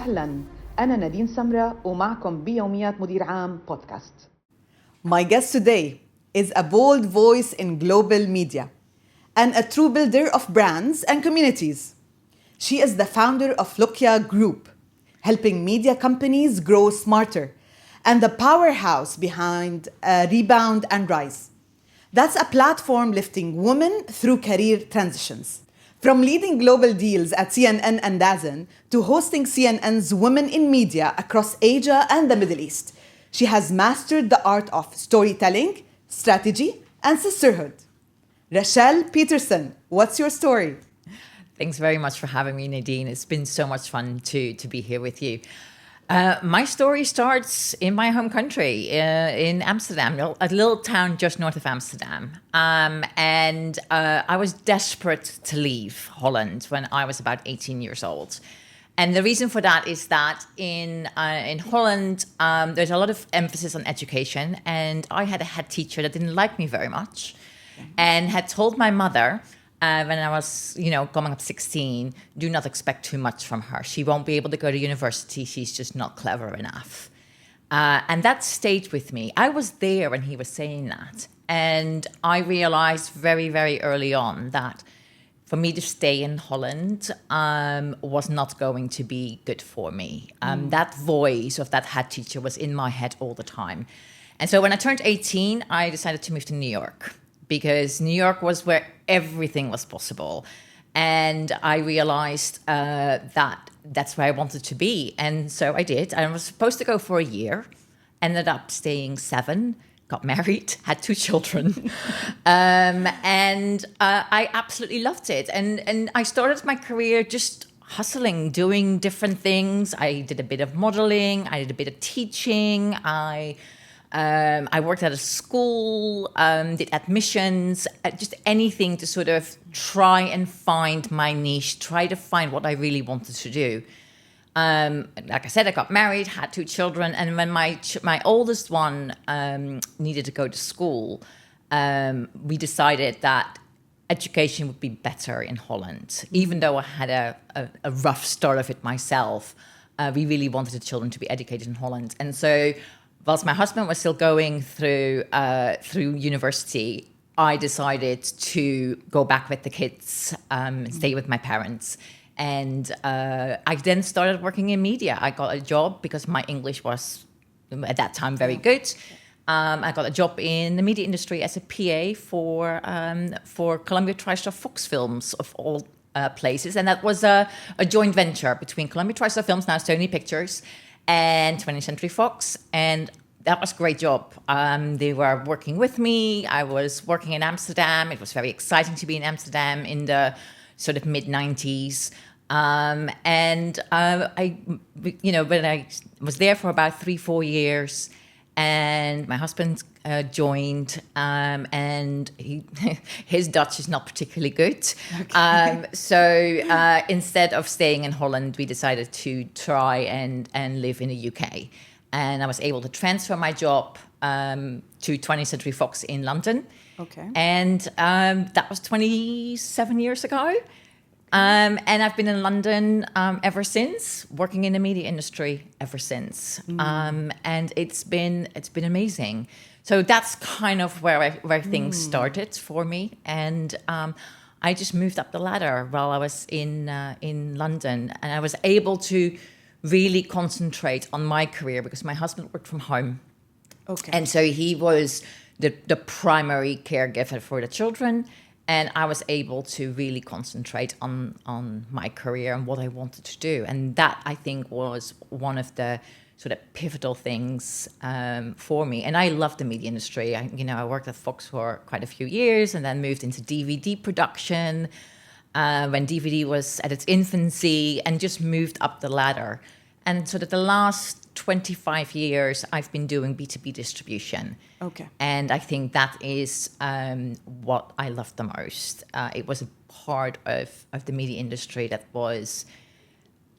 أهلا، أنا نادين سمرة ومعكم بيوميات مدير عام بودكاست. My guest today is a bold voice in global media and a true builder of brands and communities. She is the founder of LOQIA Group, helping media companies grow smarter, and the powerhouse behind Rebound and Rise. That's a platform lifting women through career transitions. From leading global deals at CNN and DAZN to hosting CNN's Women in Media across Asia and the Middle East, she has mastered the art of storytelling, strategy, and sisterhood. Rachelle Peterson, what's your story? Thanks very much for having me, Nadine. It's been so much fun to be here with you. My story starts in my home country, in Amsterdam, a little town just north of Amsterdam. I was desperate to leave Holland when I was about 18 years old. And the reason for that is that in Holland, there's a lot of emphasis on education. And I had a head teacher that didn't like me very much and had told my mother, when I was, coming up 16, do not expect too much from her. She won't be able to go to university. She's just not clever enough. And that stayed with me. I was there when he was saying that. And I realized very, very early on that for me to stay in Holland was not going to be good for me. That voice of that head teacher was in my head all the time. And so when I turned 18, I decided to move to New York because New York was where everything was possible. And I realized that that's where I wanted to be. And so I did. I was supposed to go for a year, ended up staying 7, got married, had 2 children. I absolutely loved it. And I started my career just hustling, doing different things. I did a bit of modeling. I did a bit of teaching. I worked at a school, did admissions, just anything to sort of try and find my niche, try to find what I really wanted to do. Like I said, I got married, had 2 children, and when my oldest one needed to go to school, we decided that education would be better in Holland. Even though I had a rough start of it myself, we really wanted the children to be educated in Holland. And so whilst my husband was still going through university, I decided to go back with the kids and stay with my parents. And I then started working in media. I got a job because my English was, at that time, very good. I got a job in the media industry as a PA for Columbia TriStar Fox Films, of all places. And that was a joint venture between Columbia TriStar Films, now Sony Pictures, and 20th Century Fox. And that was a great job. They were working with me. I was working in Amsterdam. It was very exciting to be in Amsterdam in the sort of mid-90s. When I was there for about 3-4 years, and my husband joined, and his Dutch is not particularly good. Okay. So instead of staying in Holland, we decided to try and live in the UK. And I was able to transfer my job to 20th Century Fox in London. Okay. And that was 27 years ago. And I've been in London ever since, working in the media industry ever since. And it's been amazing. So that's kind of where things started for me. And I just moved up the ladder while I was in London, and I was able to really concentrate on my career because my husband worked from home. Okay. And so he was the primary caregiver for the children. And I was able to really concentrate on my career and what I wanted to do. And that, I think, was one of the sort of pivotal things for me. And I love the media industry. I worked at Fox for quite a few years and then moved into DVD production when DVD was at its infancy, and just moved up the ladder. And sort of the last 25 years, I've been doing B2B distribution. Okay. And I think that is what I love the most. It was a part of the media industry that was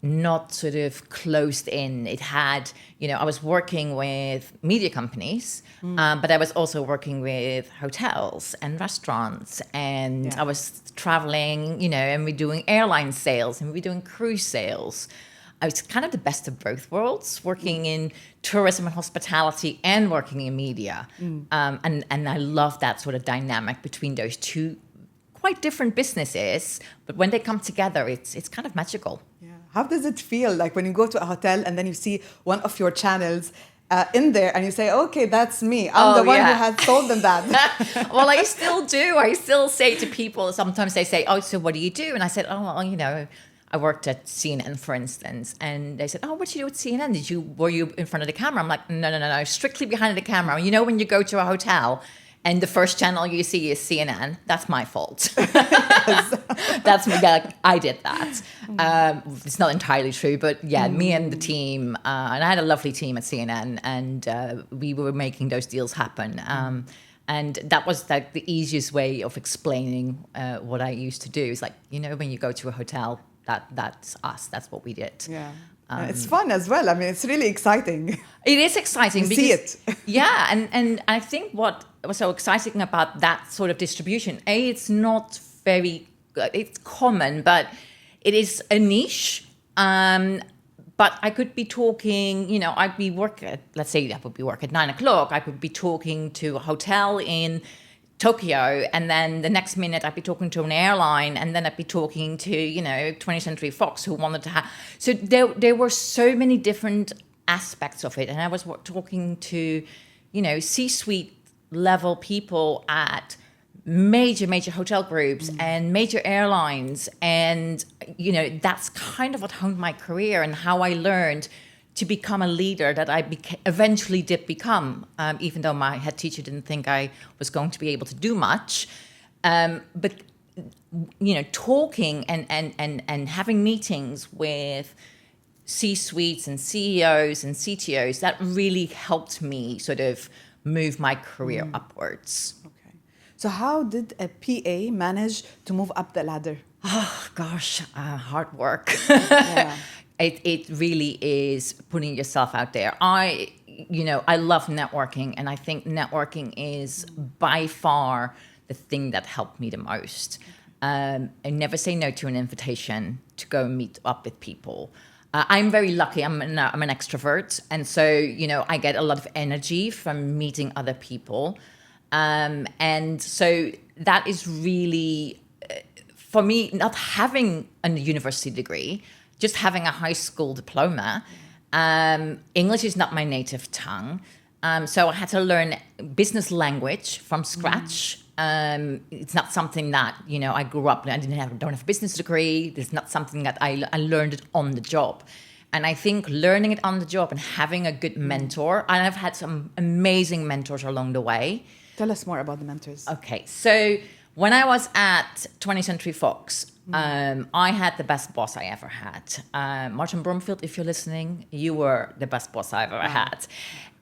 not sort of closed in. It had, I was working with media companies, but I was also working with hotels and restaurants, and I was traveling, and we're doing airline sales and we're doing cruise sales. it's kind of the best of both worlds, working in tourism and hospitality and working in media. And I love that sort of dynamic between those two quite different businesses. But when they come together, it's kind of magical. Yeah. How does it feel like when you go to a hotel and then you see one of your channels in there and you say, okay, that's me. I'm the one who has told them that. Well, I still do. I still say to people, sometimes they say, oh, so what do you do? And I said, oh, well, you know, I worked at CNN, for instance. And they said, oh, what did you do at CNN? Were you in front of the camera? I'm like, no, strictly behind the camera. You know, when you go to a hotel and the first channel you see is CNN, that's my fault. That's me. Like, I did that. It's not entirely true, but yeah, me and the team, and I had a lovely team at CNN, and we were making those deals happen. And that was like the easiest way of explaining what I used to do. It's like, you know, when you go to a hotel, that's us. That's what we did. Yeah. It's fun as well. I mean, it's really exciting. It is exciting. To see it. Yeah. And I think what was so exciting about that sort of distribution, it's not very, it's common, but it is a niche. But I could be talking, you know, I'd be work at, let's say I would be work at 9 o'clock. I could be talking to a hotel in Tokyo, and then the next minute I'd be talking to an airline, and then I'd be talking to, you know, 20th Century Fox, who wanted to have. So there were so many different aspects of it, and I was talking to, you know, C-suite level people at major hotel groups and major airlines, and you know, that's kind of what honed my career and how I learned to become a leader that I eventually did become, even though my head teacher didn't think I was going to be able to do much. But, you know, talking and having meetings with C-suites and CEOs and CTOs, that really helped me sort of move my career upwards. Okay. So how did a PA manage to move up the ladder? Oh, gosh, hard work. Yeah. It really is putting yourself out there. I love networking, and I think networking is by far the thing that helped me the most. I never say no to an invitation to go and meet up with people. I'm very lucky. I'm an extrovert, and so, you know, I get a lot of energy from meeting other people, and so that is really, for me, not having a university degree. Just having a high school diploma. English is not my native tongue. So I had to learn business language from scratch. It's not something that, you know, I grew up, I don't have a business degree. It's not something that I learned it on the job. And I think learning it on the job and having a good mentor, and I've had some amazing mentors along the way. Tell us more about the mentors. Okay, so when I was at 20th Century Fox, I had the best boss I ever had. Martin Bromfield, if you're listening, you were the best boss I've ever had.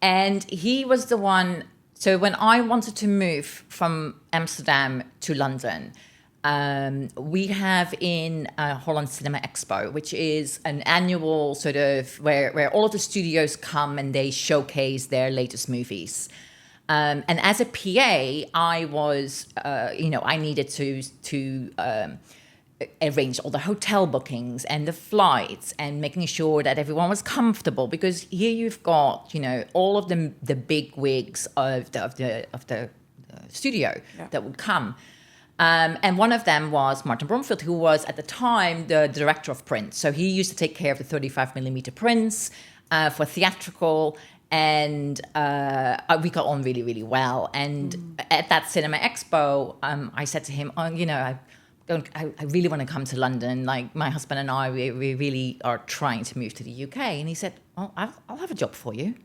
And he was the one, so when I wanted to move from Amsterdam to London, we have in Holland Cinema Expo, which is an annual sort of where all of the studios come and they showcase their latest movies. And as a PA, I was, I needed to arrange all the hotel bookings and the flights and making sure that everyone was comfortable, because here you've got, you know, all of the big wigs of the studio that would come. And one of them was Martin Bromfield, who was at the time the director of print. So he used to take care of the 35mm prints for theatrical. And we got on really, really well. And at that Cinema Expo, I said to him, I really want to come to London. Like, my husband and I, we really are trying to move to the UK. And he said, "Oh, I'll have a job for you.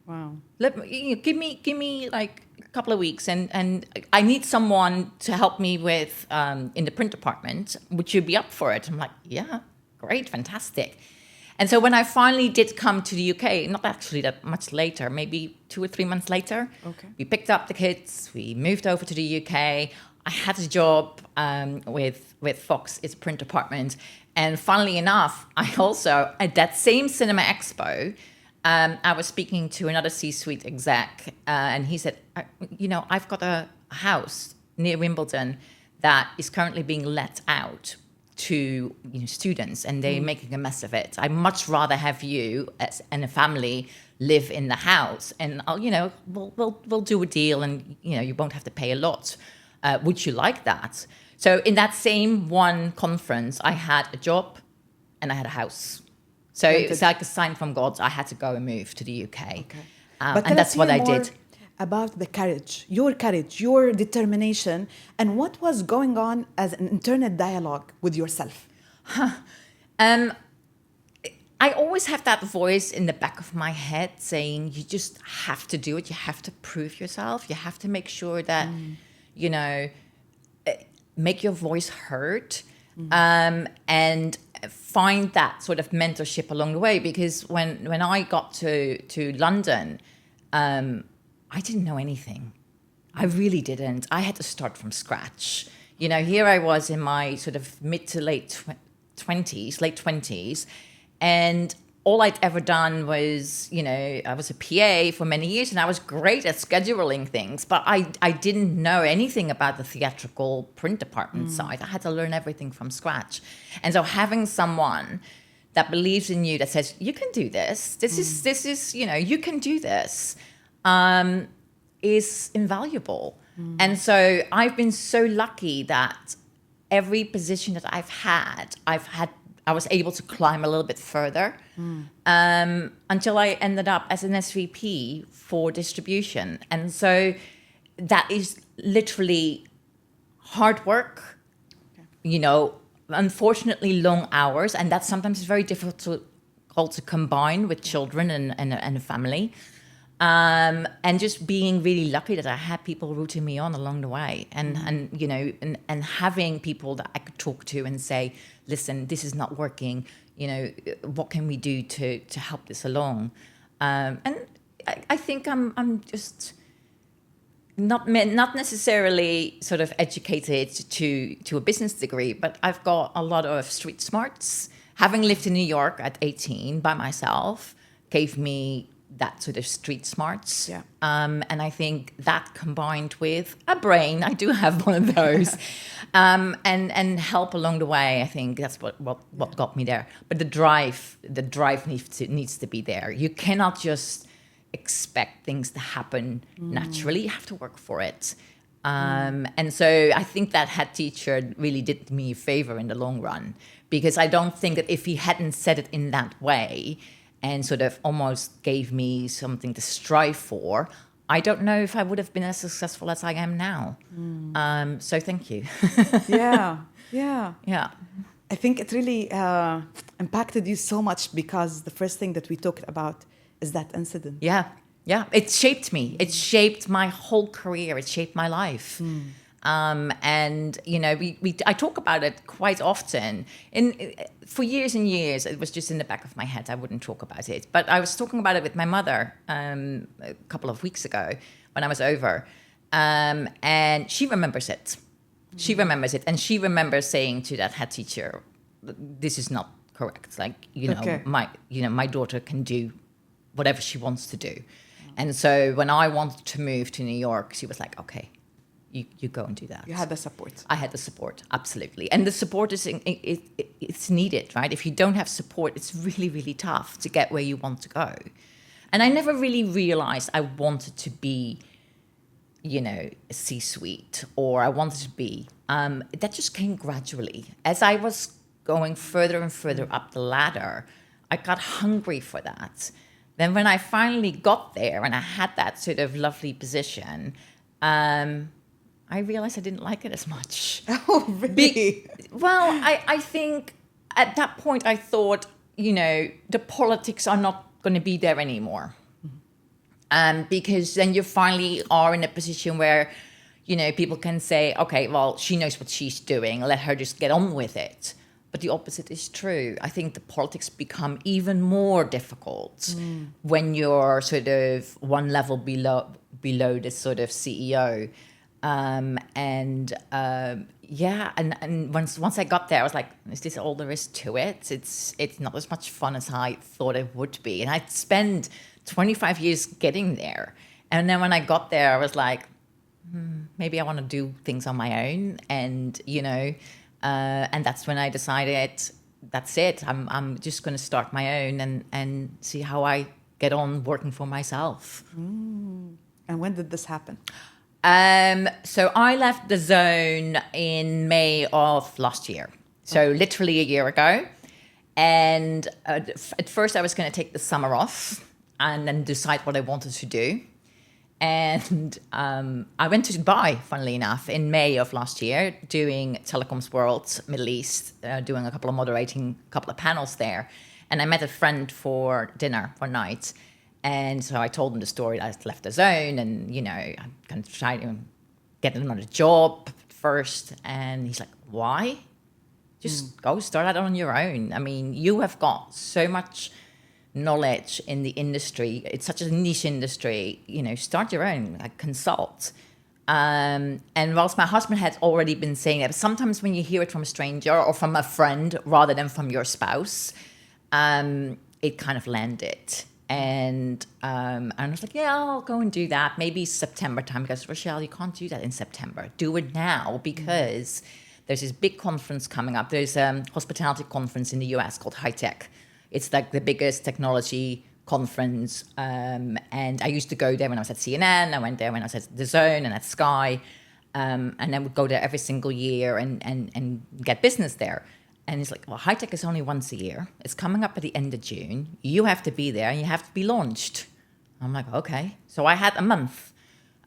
Wow. Give me like a couple of weeks, and I need someone to help me with in the print department. Would you be up for it?" I'm like, "Yeah, great, fantastic." And so when I finally did come to the UK, not actually that much later, maybe 2 or 3 months later, we picked up the kids, we moved over to the UK. I had a job with Fox, its print department. And funnily enough, I also, at that same Cinema Expo, I was speaking to another C-suite exec, and he said, I've got a house near Wimbledon that is currently being let out to students and they're making a mess of it. I'd much rather have you and a family live in the house, and we'll do a deal, and you won't have to pay a lot. Would you like that? So in that same one conference, I had a job and I had a house. So it's like a sign from God. I had to go and move to the UK. Okay. And that's what I did. About the courage, your determination, and what was going on as an internal dialogue with yourself. I always have that voice in the back of my head saying, you just have to do it. You have to prove yourself. You have to make sure that, make your voice heard, and find that sort of mentorship along the way. Because when I got to London, I didn't know anything. I really didn't. I had to start from scratch. Here I was in my sort of mid to late 20s, and all I'd ever done was, I was a PA for many years, and I was great at scheduling things, but I didn't know anything about the theatrical print department side. I had to learn everything from scratch. And so having someone that believes in you, that says, you can do this, this is, you can do this, is invaluable. And so I've been so lucky that every position that I was able to climb a little bit further, until I ended up as an SVP for distribution. And so that is literally hard work, unfortunately long hours, and that sometimes is very difficult to combine with children and a family. And just being really lucky that I had people rooting me on along the way, and having people that I could talk to and say, listen, this is not working, what can we do to help this along? And I think I'm just not necessarily sort of educated to a business degree, but I've got a lot of street smarts. Having lived in New York at 18 by myself gave me that sort of street smarts. Yeah. And I think that combined with a brain, I do have one of those, and help along the way, I think that's what got me there. But the drive needs to be there. You cannot just expect things to happen naturally. You have to work for it. And so I think that head teacher really did me a favor in the long run, because I don't think that if he hadn't said it in that way and sort of almost gave me something to strive for, I don't know if I would have been as successful as I am now. So thank you. Yeah. I think it really impacted you so much, because the first thing that we talked about is that incident. Yeah. It shaped me. It shaped my whole career. It shaped my life. And I talk about it quite often. For years and years, it was just in the back of my head. I wouldn't talk about it, but I was talking about it with my mother a couple of weeks ago when I was over, and she remembers it. She remembers it, and she remembers saying to that head teacher, "This is not correct. My daughter can do whatever she wants to do." And so when I wanted to move to New York, she was like, "Okay. You go and do that." You had the support. I had the support, absolutely. And the support it's needed, right? If you don't have support, it's really, really tough to get where you want to go. And I never really realized I wanted to be, a C-suite, or I wanted to be. That just came gradually. As I was going further and further up the ladder, I got hungry for that. Then when I finally got there and I had that sort of lovely position, I realized I didn't like it as much. Oh, really? I think at that point I thought, the politics are not going to be there anymore. Because then you finally are in a position where, people can say, okay, well, she knows what she's doing. Let her just get on with it. But the opposite is true. I think the politics become even more difficult when you're sort of one level below the sort of CEO. And once I got there, I was like, is this all there is to it? It's not as much fun as I thought it would be. And I'd spent 25 years getting there. And then when I got there, I was like, maybe I want to do things on my own. And, And that's when I decided, that's it. I'm just going to start my own and see how I get on working for myself. And when did this happen? So I left the DAZN in May of last year. So literally a year ago. And at first I was going to take the summer off and then decide what I wanted to do. And I went to Dubai, funnily enough, in May of last year, doing Telecoms World, Middle East, doing a couple of panels there. And I met a friend for dinner one night. And so I told him the story that I left the DAZN and, you know, I'm going to try to get another job first. And he's like, why? Just go start out on your own. I mean, you have got so much knowledge in the industry. It's such a niche industry. You know, start your own, like consult. And whilst my husband had already been saying that, sometimes when you hear it from a stranger or from a friend rather than from your spouse, it kind of landed. And I was like, yeah, I'll go and do that. Maybe September time, because Rachelle, you can't do that in September. Do it now, because there's this big conference coming up. There's a hospitality conference in the US called High Tech. It's like the biggest technology conference. And I used to go there when I was at CNN. I went there when I was at DAZN and at Sky. And I would go there every single year and get business there. And he's like, well, High Tech is only once a year. It's coming up at the end of June. You have to be there and you have to be launched. I'm like, okay. So I had a month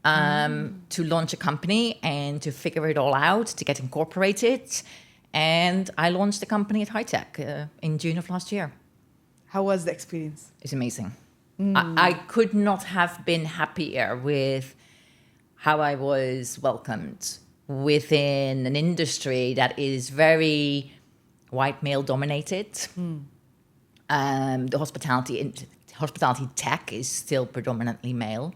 to launch a company and to figure it all out, to get incorporated. And I launched the company at High Tech in June of last year. How was the experience? It's amazing. I could not have been happier with how I was welcomed within an industry that is very white male dominated. The hospitality tech is still predominantly male.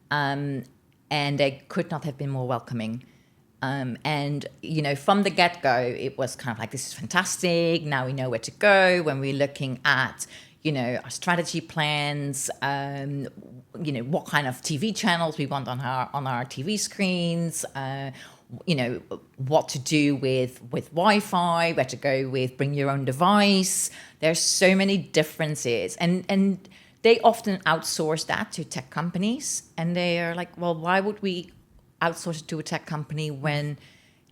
And they could not have been more welcoming. And, you know, from the get-go, it was kind of like, this is fantastic. Now we know where to go when we're looking at, you know, our strategy plans, you know, what kind of TV channels we want on our TV screens, you know, what to do with Wi-Fi, where to go with bring your own device. There's so many differences. And they often outsource that to tech companies. And they are like, well, why would we outsource it to a tech company when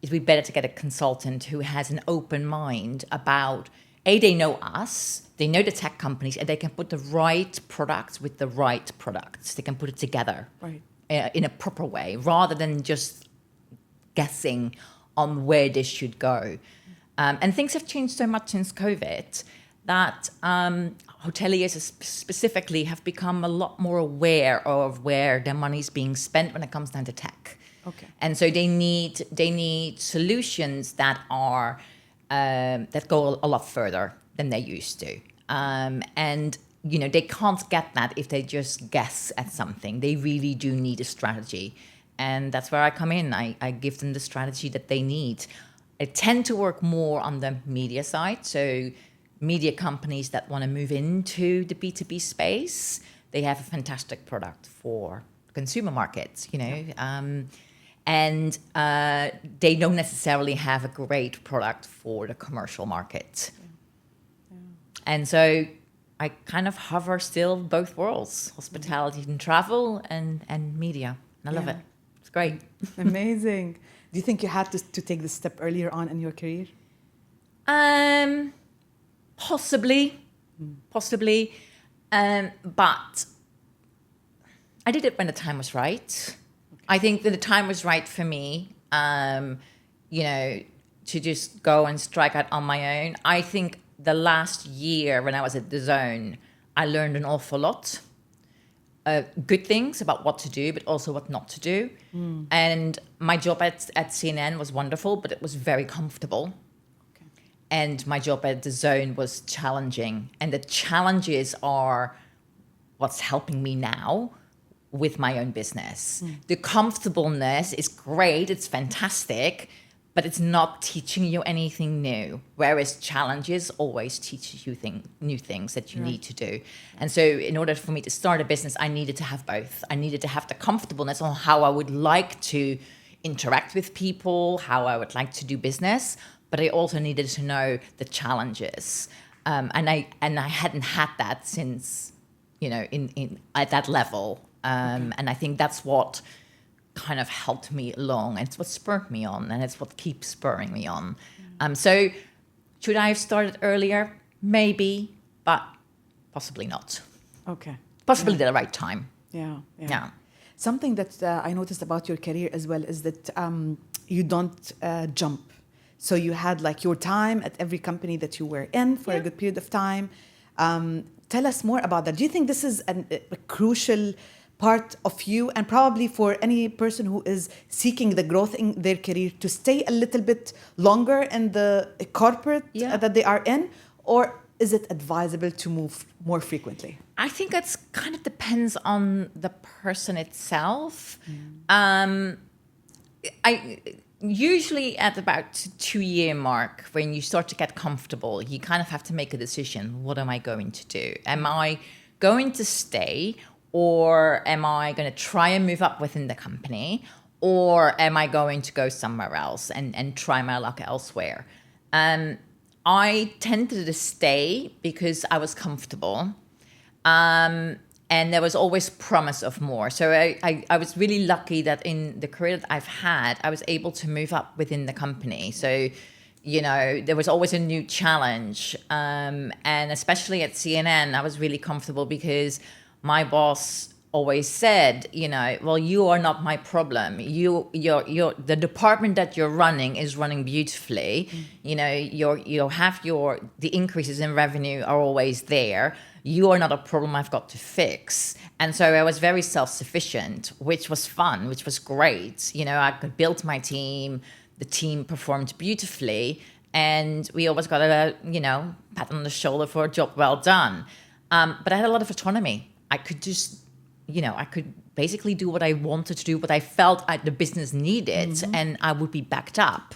it'd be better to get a consultant who has an open mind about, they know us, they know the tech companies, and they can put the right products with the right products. They can put it together in a proper way, rather than just guessing on where this should go. And things have changed so much since COVID that hoteliers specifically have become a lot more aware of where their money's being spent when it comes down to tech. Okay. And so they need solutions that are that go a lot further than they used to. And you know, they can't get that if they just guess at something. They really do need a strategy. And that's where I come in. I give them the strategy that they need. I tend to work more on the media side. So media companies that want to move into the B2B space, they have a fantastic product for consumer markets, you know. And they don't necessarily have a great product for the commercial market. And so I kind of hover still both worlds, hospitality and travel and media. And I love it. It's great. Amazing. Do you think you had to take this step earlier on in your career? Possibly. But I did it when the time was right. I think that the time was right for me, you know, to just go and strike out on my own. I think the last year when I was at DAZN, I learned an awful lot. Good things about what to do, but also what not to do. And my job at CNN was wonderful, but it was very comfortable. Okay. And my job at DAZN was challenging. And the challenges are what's helping me now with my own business. The comfortableness is great, it's fantastic, but it's not teaching you anything new. Whereas challenges always teach you new things that you need to do. And so in order for me to start a business, I needed to have both. I needed to have the comfortableness on how I would like to interact with people, how I would like to do business, but I also needed to know the challenges. And I hadn't had that since, in at that level. And I think that's what kind of helped me along, and it's what spurred me on, and it's what keeps spurring me on. So should I have started earlier? Maybe, but possibly not. Okay. Possibly at the right time. Yeah. Something that I noticed about your career as well is that you don't jump. So you had like your time at every company that you were in for a good period of time. Tell us more about that. Do you think this is a crucial part of you, and probably for any person who is seeking the growth in their career, to stay a little bit longer in the corporate that they are in? Or is it advisable to move more frequently? I think it's kind of depends on the person itself. I usually at about 2-year mark, when you start to get comfortable, you kind of have to make a decision. What am I going to do? Am I going to stay, or am I going to try and move up within the company, or am I going to go somewhere else and try my luck elsewhere? I tended to stay because I was comfortable. And there was always promise of more. So I was really lucky that in the career that I've had, I was able to move up within the company. So, there was always a new challenge. And especially at CNN, I was really comfortable because my boss always said, well, you are not my problem. The department that you're running is running beautifully. The increases in revenue are always there. You are not a problem I've got to fix. And so I was very self-sufficient, which was fun, which was great. I could build my team. The team performed beautifully. And we always got a, pat on the shoulder for a job well done. But I had a lot of autonomy. I could just, I could basically do what I wanted to do, what I felt the business needed, and I would be backed up.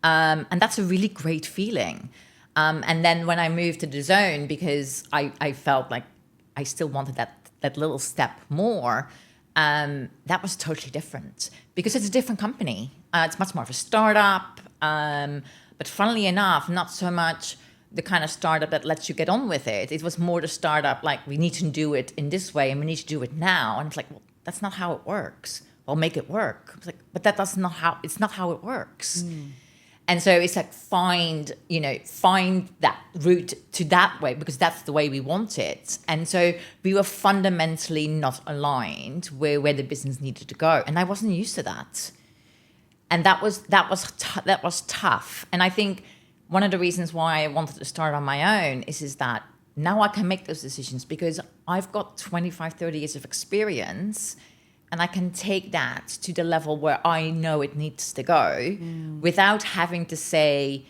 And that's a really great feeling. And then when I moved to DAZN, because I felt like I still wanted that little step more, that was totally different because it's a different company. It's much more of a startup. But funnily enough, not so much the kind of startup that lets you get on with it. It was more the startup like, we need to do it in this way and we need to do it now. And it's like, well, that's not how it works. Well, make it work. It's like, but it's not how it works. And so it's like find that route to that way, because that's the way we want it. And so we were fundamentally not aligned where the business needed to go. And I wasn't used to that. And that was tough. And I think one of the reasons why I wanted to start on my own is that now I can make those decisions because I've got 25, 30 years of experience. And I can take that to the level where I know it needs to go without having to say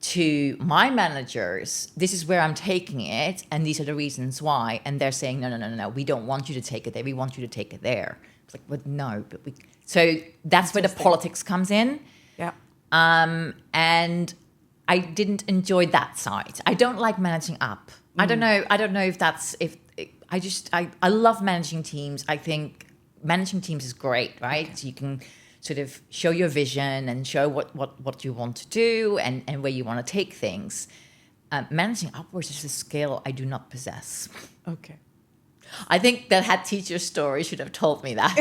to my managers, this is where I'm taking it and these are the reasons why. And they're saying, no, we don't want you to take it there. We want you to take it there. It's like, well, no, but we... So that's where the politics comes in. Yeah. And I didn't enjoy that side. I don't like managing up. I don't know if that's... I love managing teams. I think managing teams is great, right? Okay. You can sort of show your vision and show what you want to do and where you want to take things. Managing upwards is a skill I do not possess. Okay. I think that head teacher story should have told me that.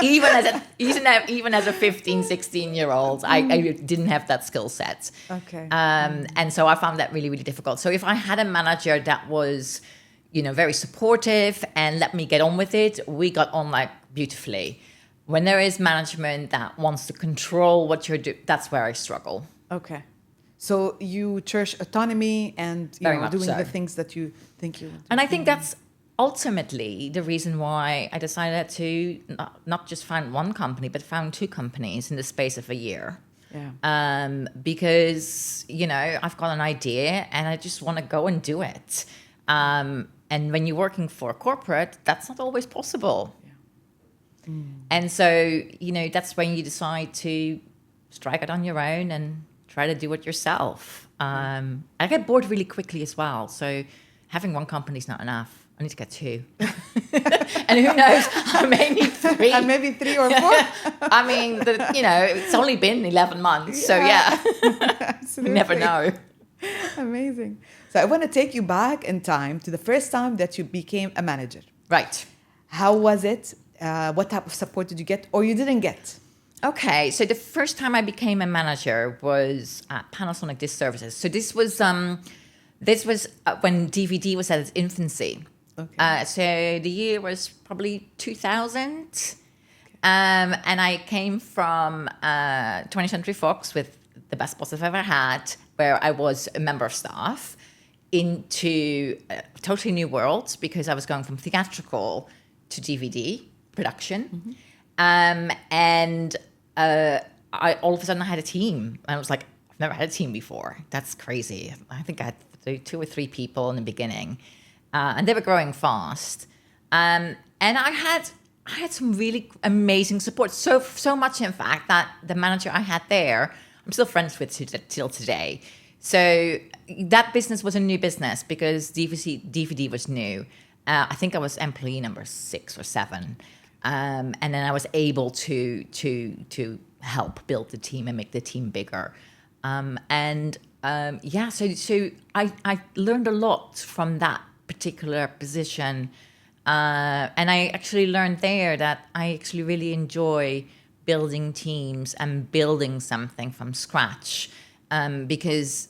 Even as a 15, 16-year-old, I didn't have that skill set. Okay. And so I found that really, really difficult. So if I had a manager that was, very supportive and let me get on with it, we got on like beautifully. When there is management that wants to control what you're doing, that's where I struggle. Okay. So you cherish autonomy and doing the things that you think you want to do. And I think that's ultimately the reason why I decided to not just found one company, but found 2 companies in the space of a year. Yeah. Because, I've got an idea and I just want to go and do it. And when you're working for a corporate, that's not always possible. Yeah. And so, that's when you decide to strike it on your own and try to do it yourself. I get bored really quickly as well. So having one company is not enough. I need to get 2. And who knows, I may need 3. And maybe 3 or 4. I mean, it's only been 11 months. So yeah, Absolutely. you never know. Amazing. So I want to take you back in time to the first time that you became a manager. Right. How was it? What type of support did you get or you didn't get? Okay, so the first time I became a manager was at Panasonic Disk Services. So this was when DVD was at its infancy. Okay. So the year was probably 2000. And I came from 20th Century Fox with the best boss I've ever had, where I was a member of staff, into a totally new world because I was going from theatrical to DVD production. And I all of a sudden I had a team. I was like, I've never had a team before. That's crazy. I think I had 2 or 3 people in the beginning. And they were growing fast. And I had some really amazing support. So much, in fact, that the manager I had there, I'm still friends with till today. So that business was a new business because DVD was new. I think I was employee number 6 or 7. And then I was able to help build the team and make the team bigger. So I learned a lot from that particular position. And I actually learned there that I actually really enjoy building teams and building something from scratch, because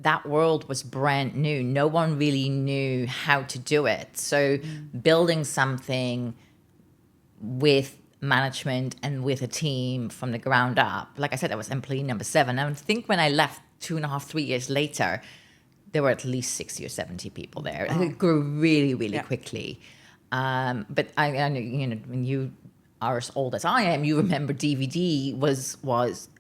that world was brand new. No one really knew how to do it. So building something with management and with a team from the ground up. Like I said, I was employee number 7. I think when I left 2.5, 3 years later, there were at least 60 or 70 people there. Oh. It grew really, really quickly. But I know, when you are as old as I am, you remember DVD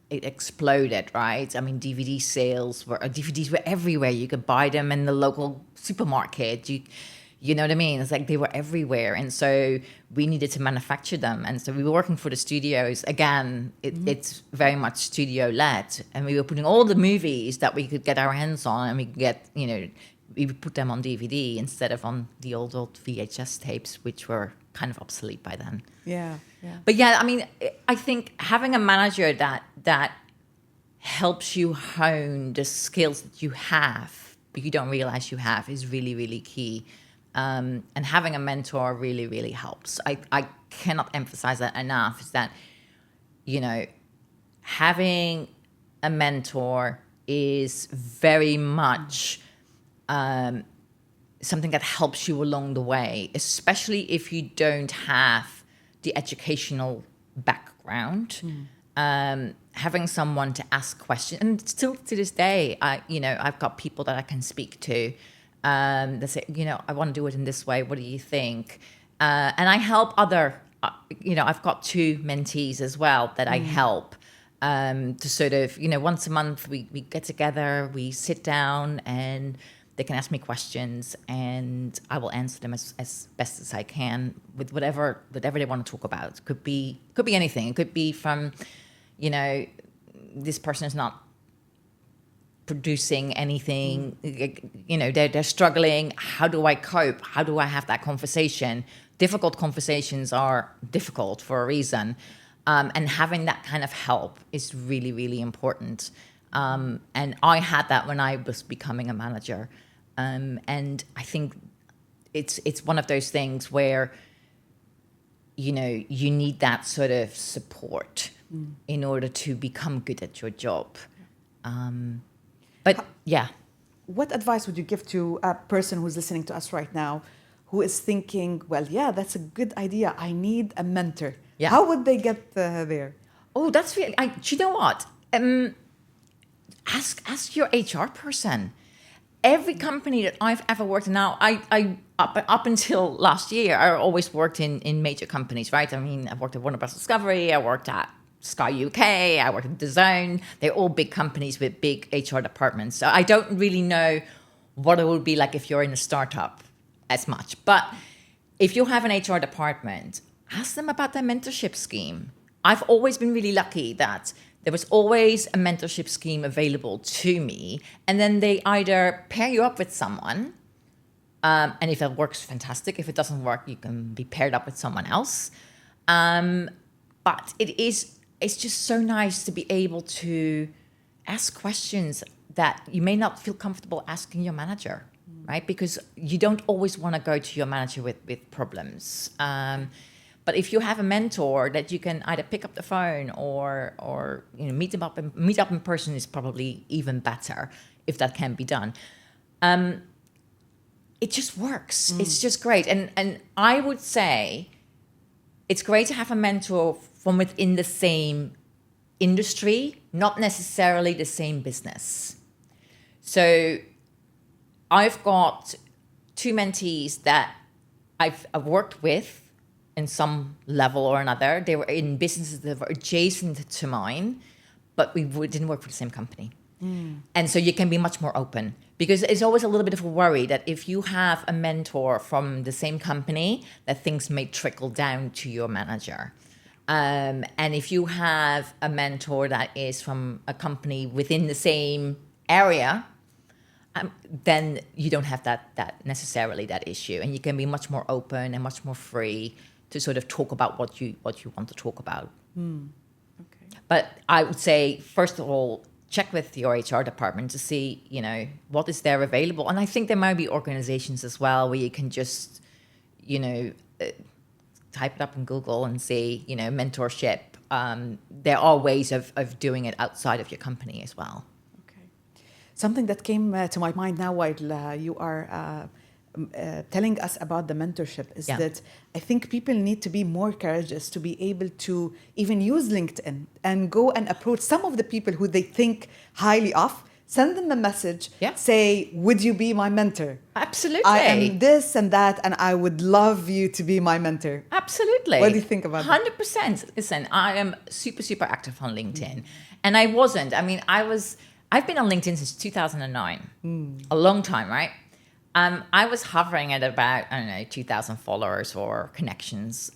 it exploded, right? I mean, DVDs were everywhere. You could buy them in the local supermarket. You know what I mean? It's like they were everywhere. And so we needed to manufacture them. And so we were working for the studios. Again, it's very much studio-led. And we were putting all the movies that we could get our hands on, and we could get, we would put them on DVD instead of on the old VHS tapes, which were kind of obsolete by then. Yeah. But yeah, I mean, I think having a manager that helps you hone the skills that you have, but you don't realize you have, is really, really key. And having a mentor really, really helps. I cannot emphasize that enough, is that, having a mentor is very much something that helps you along the way, especially if you don't have the educational background. Having someone to ask questions, and still to this day, I've got people that I can speak to. They say, I want to do it in this way. What do you think? And I help I've got 2 mentees as well that I help to sort of, once a month we get together, we sit down, and they can ask me questions, and I will answer them as best as I can with whatever they want to talk about. It could be anything. It could be from, this person is not producing anything, they're struggling. How do I cope? How do I have that conversation? Difficult conversations are difficult for a reason. And having that kind of help is really, really important. And I had that when I was becoming a manager. And I think it's one of those things where, you need that sort of support in order to become good at your job. But yeah. What advice would you give to a person who's listening to us right now, who is thinking, well, yeah, that's a good idea. I need a mentor. Yeah. How would they get there? Oh, that's really, do you know what? Ask your HR person. Every company that I've ever worked in now, I up until last year, I always worked in major companies, right? I mean, I worked at Warner Bros. Discovery, I worked at Sky UK, I worked at DAZN. They're all big companies with big HR departments. So I don't really know what it would be like if you're in a startup as much. But if you have an HR department, ask them about their mentorship scheme. I've always been really lucky that there was always a mentorship scheme available to me. And then they either pair you up with someone And if it works, fantastic. If it doesn't work, you can be paired up with someone else. But it's just so nice to be able to ask questions that you may not feel comfortable asking your manager, right? Because you don't always want to go to your manager with problems. But if you have a mentor that you can either pick up the phone or meet up in person is probably even better if that can be done. It just works. It's just great. And I would say it's great to have a mentor from within the same industry, not necessarily the same business. So I've got 2 mentees that I've worked with in some level or another. They were in businesses that were adjacent to mine, but we didn't work for the same company. And so you can be much more open, because it's always a little bit of a worry that if you have a mentor from the same company, that things may trickle down to your manager. And if you have a mentor that is from a company within the same area, then you don't have that necessarily that issue, and you can be much more open and much more free to sort of talk about what you want to talk about. Okay. But I would say, first of all, check with your HR department to see, what is there available. And I think there might be organizations as well where you can just, type it up in Google and see, mentorship. There are ways of doing it outside of your company as well. Okay. Something that came to my mind now while you are telling us about the mentorship is that I think people need to be more courageous to be able to even use LinkedIn and go and approach some of the people who they think highly of, send them a message, say, would you be my mentor? Absolutely. I am this and that, and I would love you to be my mentor. Absolutely. What do you think about that? 100%. Listen, I am super, super active on LinkedIn. And I wasn't. I mean, I've been on LinkedIn since 2009. A long time, right? I was hovering at about, 2,000 followers or connections,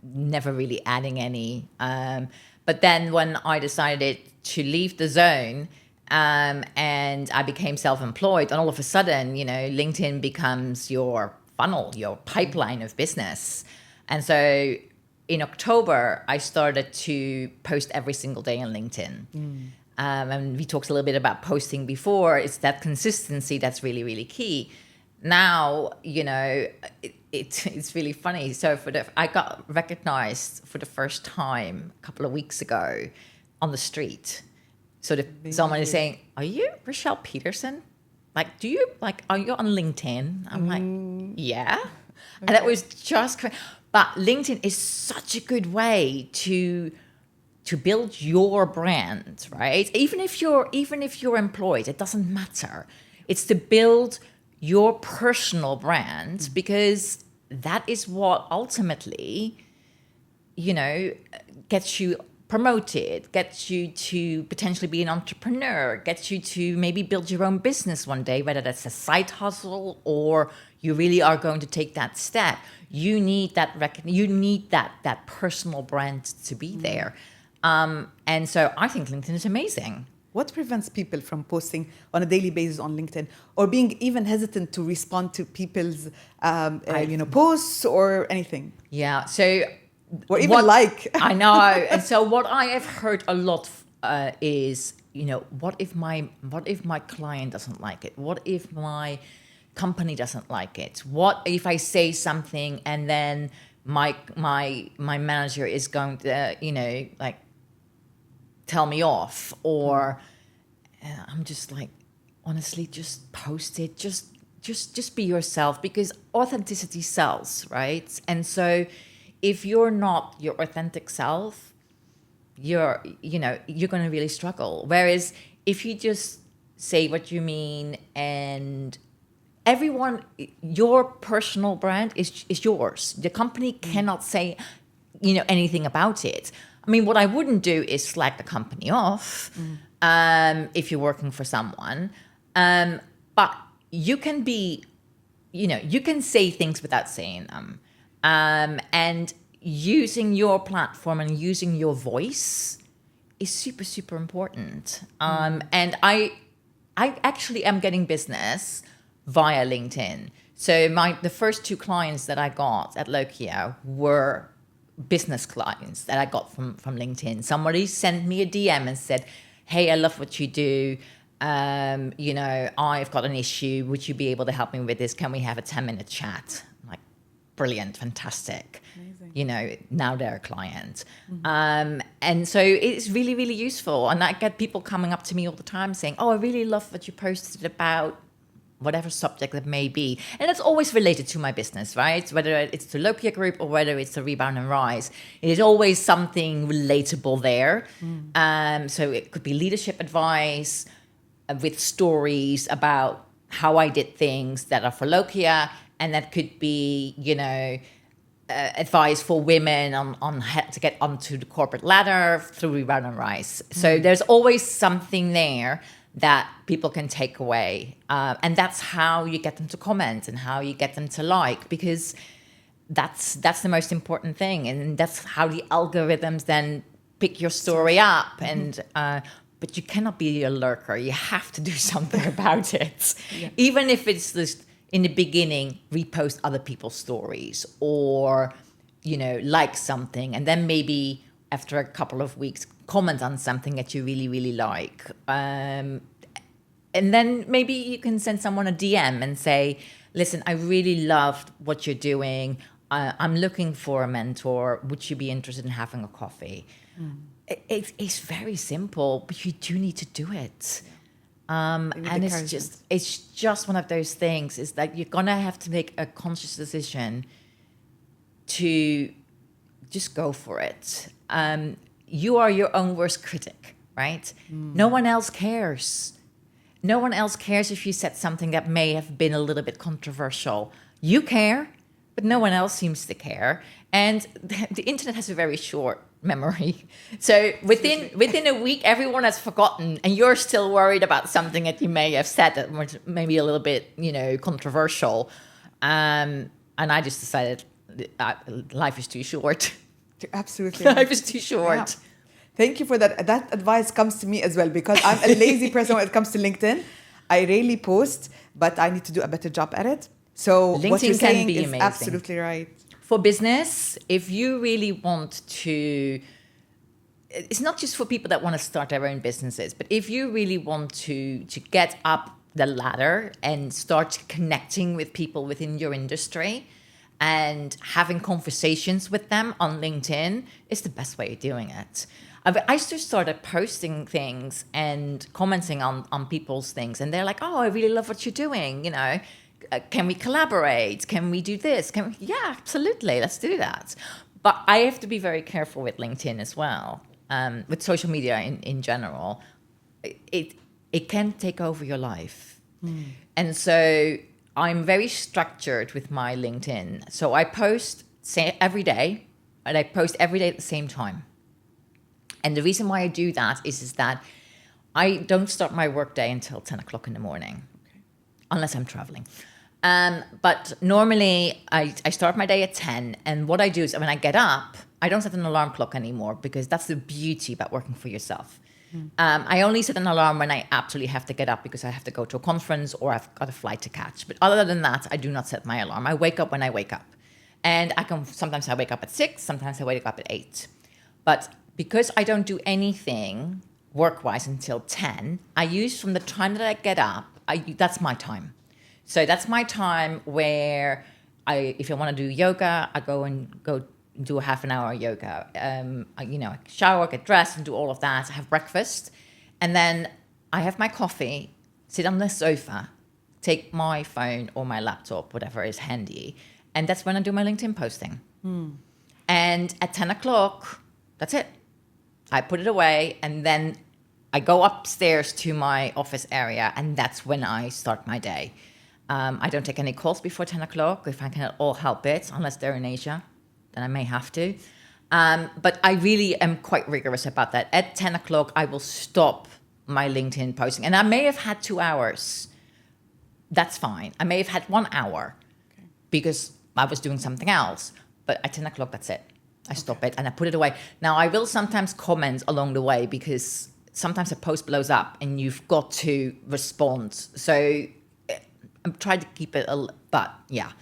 never really adding any. But then when I decided to leave the zone, and I became self-employed, and all of a sudden, LinkedIn becomes your funnel, your pipeline of business. And so in October, I started to post every single day on LinkedIn. And we talked a little bit about posting before. It's that consistency that's really, really key. Now, it's really funny. So I got recognized for the first time a couple of weeks ago on the street. So someone is saying, "Are you Rachelle Peterson? Are you on LinkedIn?" I'm like, "Yeah." Okay. And that was just crazy. But LinkedIn is such a good way to build your brand, right? Even if you're employed, it doesn't matter. It's to build your personal brand, because that is what ultimately, gets you promoted, gets you to potentially be an entrepreneur, gets you to maybe build your own business one day, whether that's a side hustle or you really are going to take that step. You need that personal brand to be there. And so I think LinkedIn is amazing. What prevents people from posting on a daily basis on LinkedIn, or being even hesitant to respond to people's, posts or anything? Yeah. So, or even I know. And so what I have heard a lot is, what if my client doesn't like it? What if my company doesn't like it? What if I say something and then my manager is going to, tell me off? Or I'm just like, honestly, just post it. Just be yourself, because authenticity sells, right? And so if you're not your authentic self, you're going to really struggle. Whereas if you just say what you mean, and your personal brand is yours. The company cannot say, anything about it. I mean, what I wouldn't do is slag the company off if you're working for someone. But you can be, you can say things without saying them. And using your platform and using your voice is super, super important. And I actually am getting business via LinkedIn. So the first 2 clients that I got at LOQIA were business clients that I got from LinkedIn. Somebody sent me a DM and said, hey, I love what you do. I've got an issue. Would you be able to help me with this? Can we have a 10-minute chat? I'm like, brilliant, fantastic. Amazing. Now they're a client. Mm-hmm. And so it's really, really useful. And I get people coming up to me all the time saying, oh, I really love what you posted about whatever subject it may be. And it's always related to my business, right? Whether it's the LOQIA group or whether it's the Rebound and Rise, it is always something relatable there. So it could be leadership advice with stories about how I did things that are for LOQIA. And that could be, advice for women on how to get onto the corporate ladder through Rebound and Rise. So there's always something there that people can take away. And that's how you get them to comment and how you get them to like, because that's the most important thing. And that's how the algorithms then pick your story up. And but you cannot be a lurker. You have to do something about it. Yeah. Even if it's just in the beginning, repost other people's stories or, like something. And then maybe after a couple of weeks, comment on something that you really, really like. And then maybe you can send someone a DM and say, listen, I really loved what you're doing. I'm looking for a mentor. Would you be interested in having a coffee? It's very simple, but you do need to do it. And it's just one of those things is that you're going to have to make a conscious decision to just go for it. You are your own worst critic, right? No one else cares. No one else cares if you said something that may have been a little bit controversial. You care, but no one else seems to care. And the internet has a very short memory. So within a week, everyone has forgotten, and you're still worried about something that you may have said that was maybe a little bit, controversial. And I just decided life is too short. Absolutely. Life is too short. Yeah. Thank you for that. That advice comes to me as well, because I'm a lazy person when it comes to LinkedIn. I rarely post, but I need to do a better job at it. So LinkedIn what you're saying is amazing. Absolutely right. For business, if you really want to, it's not just for people that want to start their own businesses, but if you really want to get up the ladder and start connecting with people within your industry and having conversations with them on LinkedIn, is the best way of doing it. I just started posting things and commenting on people's things, and they're like, oh, I really love what you're doing, can we collaborate? Can we do this? Yeah, absolutely. Let's do that. But I have to be very careful with LinkedIn as well. With social media in general, it can take over your life. And so I'm very structured with my LinkedIn. So I post every day, and I post every day at the same time. And the reason why I do that is that I don't start my workday until 10 o'clock in the morning, unless I'm traveling. But normally I start my day at 10, and what I do is when I get up, I don't set an alarm clock anymore, because that's the beauty about working for yourself. I only set an alarm when I absolutely have to get up because I have to go to a conference or I've got a flight to catch. But other than that, I do not set my alarm. I wake up when I wake up. And sometimes I wake up at 6, sometimes I wake up at 8. But because I don't do anything work-wise until 10, I use from the time that I get up, that's my time. So that's my time where if I want to do yoga, I go do a half an hour yoga. I shower, get dressed, and do all of that. I have breakfast, and then I have my coffee, sit on the sofa, take my phone or my laptop, whatever is handy, and that's when I do my LinkedIn posting. And at 10 o'clock, that's it. I put it away, and then I go upstairs to my office area, and that's when I start my day. I don't take any calls before 10 o'clock if I can at all help it, unless they're in Asia, then I may have to. But I really am quite rigorous about that. At 10 o'clock, I will stop my LinkedIn posting. And I may have had 2 hours. That's fine. I may have had 1 hour because I was doing something else. But at 10 o'clock, that's it. I stop it and I put it away. Now, I will sometimes comment along the way because sometimes a post blows up and you've got to respond. So I'm trying to keep it, but yeah,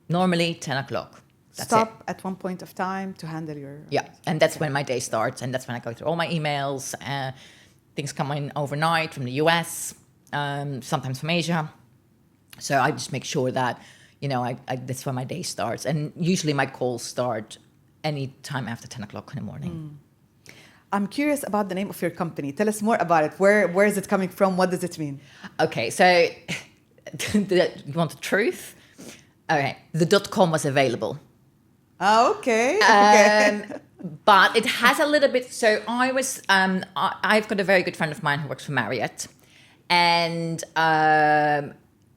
normally 10 o'clock. That's Stop it. at one point of time to handle your... Yeah, and that's when my day starts, and that's when I go through all my emails. Things come in overnight from the US, sometimes from Asia. So I just make sure that, that's when my day starts. And usually my calls start any time after 10 o'clock in the morning. I'm curious about the name of your company. Tell us more about it. Where is it coming from? What does it mean? Okay, so you want the truth? Okay, the .com was available. Oh, okay. But it has a little bit. So I was. I've got a very good friend of mine who works for Marriott, and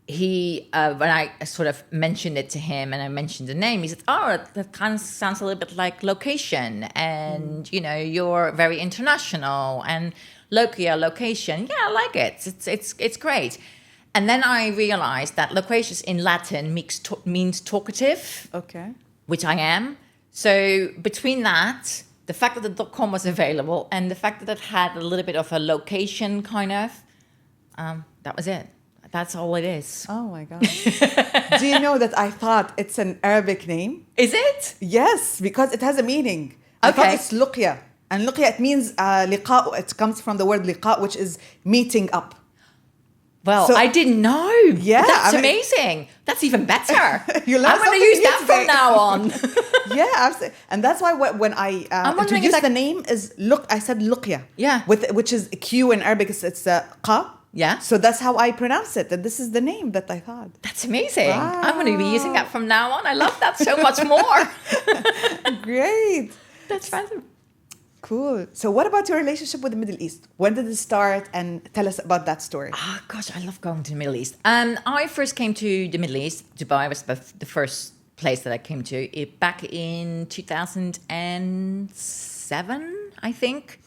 he, when I sort of mentioned it to him, and I mentioned the name, he said, "Oh, that kind of sounds a little bit like location, and you're very international, and LOQIA, location. Yeah, I like it. It's great." And then I realized that loquacious in Latin means talkative. Okay. Which I am. So between that, the fact that the .com was available and the fact that it had a little bit of a location kind of, that was it. That's all it is. Oh my God. Do you know that I thought it's an Arabic name? Is it? Yes, because it has a meaning. I thought it's LOQIA. And LOQIA, it means liqa. It comes from the word liqa, which is meeting up. Well, I didn't know. Yeah. That's amazing. That's even better. I'm going to use that from now on. Yeah, absolutely. And that's why when I introduced the name I said LOQIA. Yeah. Which is Q in Arabic, it's qa. Yeah. So that's how I pronounce it. And this is the name that I thought. That's amazing. Wow. I'm going to be using that from now on. I love that so much more. Great. That's fantastic. Cool. So what about your relationship with the Middle East? When did it start? And tell us about that story. Oh, gosh, I love going to the Middle East. I first came to the Middle East. Dubai was the first place that I came to back in 2007, I think.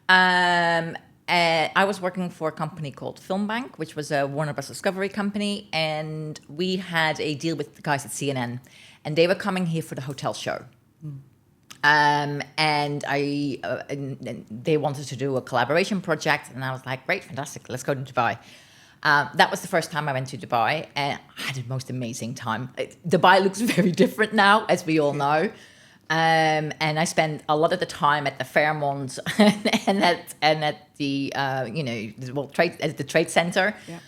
I was working for a company called Filmbank, which was a Warner Bros. Discovery company. And we had a deal with the guys at CNN. And they were coming here for the hotel show. And they wanted to do a collaboration project, and I was like, great, fantastic, let's go to Dubai. That was the first time I went to Dubai, and I had the most amazing time. Dubai looks very different now, as we all know. And I spent a lot of the time at the Fairmont and at the the Trade Center. Yeah.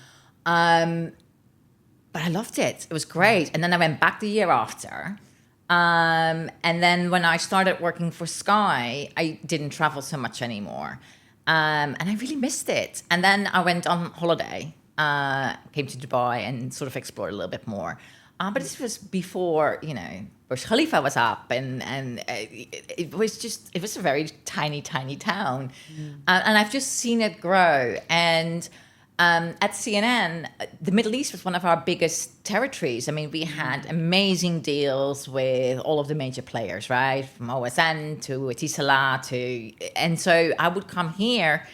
But I loved it. It was great. And then I went back the year after. And then when I started working for Sky, I didn't travel so much anymore. And I really missed it. And then I went on holiday, came to Dubai and sort of explored a little bit more. But this was before, Burj Khalifa was up, and it was a very tiny, tiny town. And I've just seen it grow. And at CNN, the Middle East was one of our biggest territories. I mean, we had amazing deals with all of the major players, right? From OSN to Etisalat and so I would come here,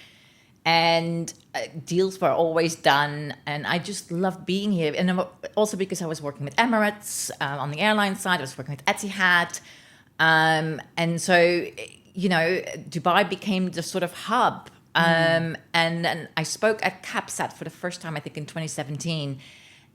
and deals were always done, and I just loved being here. And also because I was working with Emirates on the airline side, I was working with Etihad, and so Dubai became the sort of hub. And then I spoke at CAPSAT for the first time, I think in 2017,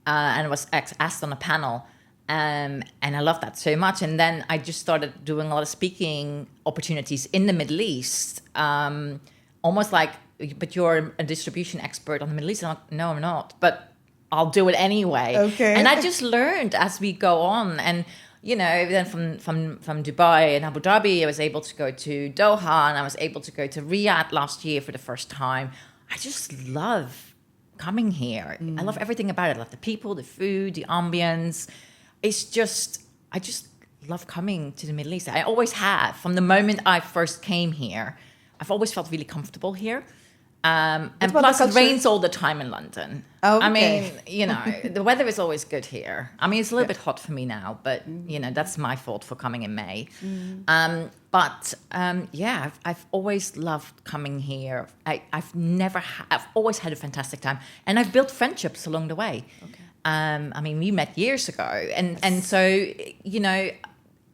and I was asked on a panel, and I loved that so much. And then I just started doing a lot of speaking opportunities in the Middle East, almost like, but you're a distribution expert on the Middle East. I'm like, no, I'm not, but I'll do it anyway. Okay. And I just learned as we go on. And then from Dubai and Abu Dhabi, I was able to go to Doha, and I was able to go to Riyadh last year for the first time. I just love coming here. I love everything about it. I love the people, the food, the ambience. I just love coming to the Middle East. I always have. From the moment I first came here, I've always felt really comfortable here. And plus, it rains all the time in London. Oh, okay. I mean, the weather is always good here. I mean, it's a little bit hot for me now, but, that's my fault for coming in May. I've always loved coming here. I've always had a fantastic time. And I've built friendships along the way. Okay. I mean, we met years ago. And so,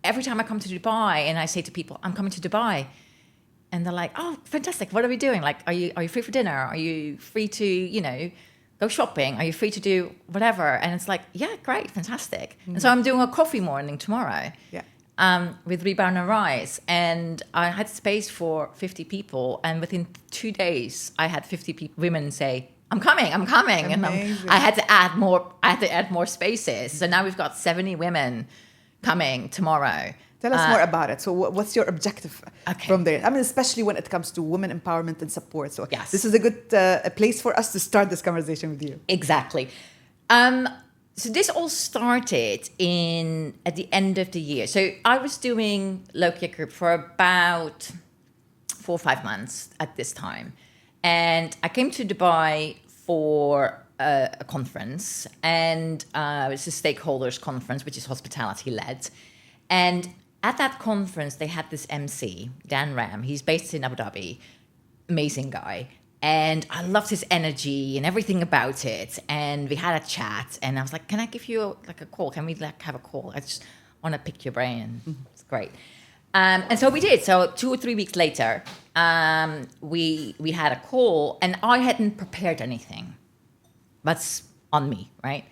every time I come to Dubai and I say to people, I'm coming to Dubai, and they're like, oh, fantastic. What are we doing? Like, are you free for dinner? Are you free to, go shopping. Are you free to do whatever? And it's like, yeah, great, fantastic. And so I'm doing a coffee morning tomorrow. Yeah. With Rebound and Rise. And I had space for 50 people. And within 2 days, I had 50 women say, I'm coming. Amazing. And I had to add more spaces. So now we've got 70 women coming tomorrow. Tell us more about it. So what's your objective from there? I mean, especially when it comes to women empowerment and support. So yes. This is a good a place for us to start this conversation with you. Exactly. So this all started at the end of the year. So I was doing LOQIA Group for about 4 or 5 months at this time. And I came to Dubai for a conference. And it was a stakeholders conference, which is hospitality led. And at that conference, they had this MC, Dan Ram. He's based in Abu Dhabi. Amazing guy. And I loved his energy and everything about it. And we had a chat. And I was like, can I give you a call? Can we have a call? I just want to pick your brain. It's great. And so we did. So 2 or 3 weeks later, we had a call. And I hadn't prepared anything. That's on me, right?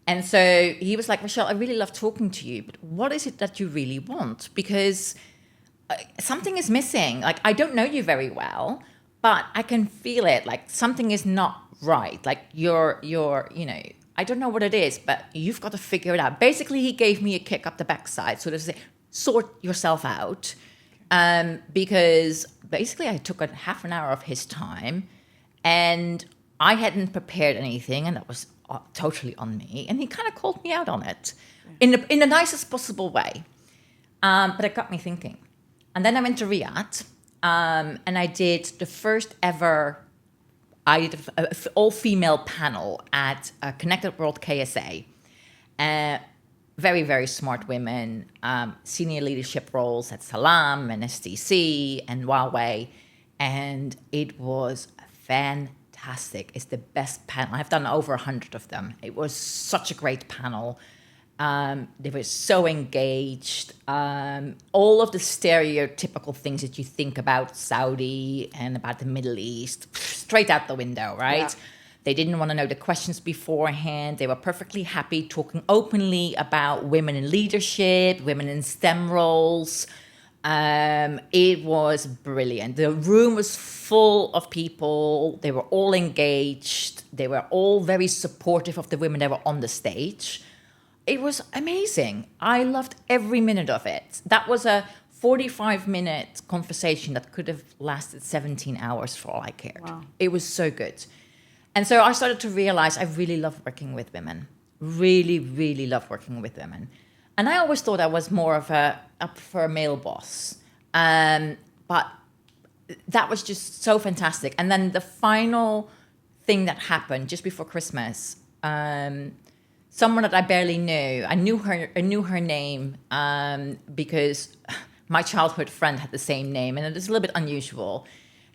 And so he was like, Rachelle, I really love talking to you, but what is it that you really want? Because something is missing. Like, I don't know you very well, but I can feel it. Like, something is not right. Like, you're, I don't know what it is, but you've got to figure it out. Basically, he gave me a kick up the backside. So to say, sort yourself out. Because basically I took half an hour of his time and I hadn't prepared anything, and that was totally on me. And he kind of called me out on it in the nicest possible way. But it got me thinking. And then I went to Riyadh, and I did the first ever, all-female panel at Connected World KSA. Very, very smart women, senior leadership roles at Salam and STC and Huawei. And it was fantastic. It's the best panel. I've done over 100 of them. It was such a great panel. They were so engaged. All of the stereotypical things that you think about Saudi and about the Middle East, straight out the window, right? Yeah. They didn't want to know the questions beforehand. They were perfectly happy talking openly about women in leadership, women in STEM roles. It was brilliant. The room was full of people. They were all engaged. They were all very supportive of the women that were on the stage. It was amazing. I loved every minute of it. That was a 45-minute conversation that could have lasted 17 hours for all I cared. Wow. It was so good. And so I started to realize I really love working with women. Really, really love working with women. And I always thought I was more of up for a male boss. But that was just so fantastic. And then the final thing that happened just before Christmas, someone that I barely knew, I knew her name because my childhood friend had the same name, and it is a little bit unusual.